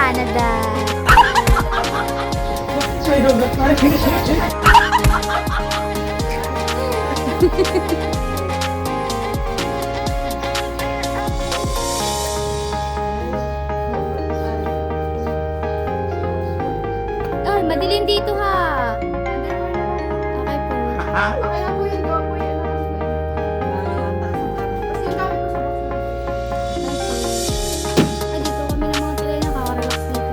Canada. Ay, madilim dito ha. Okay po. Okay lang po yun, gawa po yun. Kasi yung gamit ko sa box. Ay, dito kami ng mga tulay nakaka-relax dito.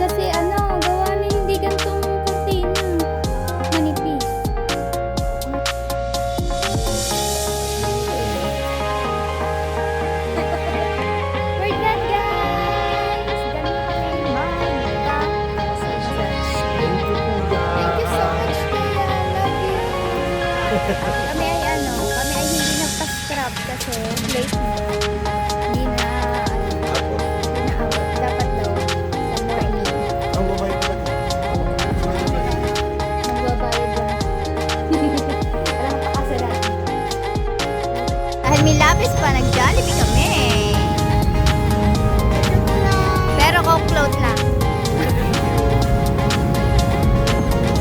Kasi ano, gawa na hindi gantong kurtina. Manipis. We're done, guys! Dami kami mag-pasensya. Thank you so much, Kuya. Love you. Kami ay hindi nagpa-scrub kasi late na. Hindi na, hindi na out. Dapat daw sa morning. Magbabayad lang. Alam pa kasi natin. Dahil may lapis pa, nag-Jollibee kami. Pero Coke float lang.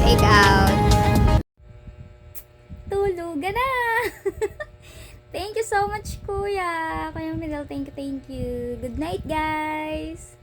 Take out. Tulugan na! Thank you so much, Kuya. Kuya Midel, thank you. Good night, guys!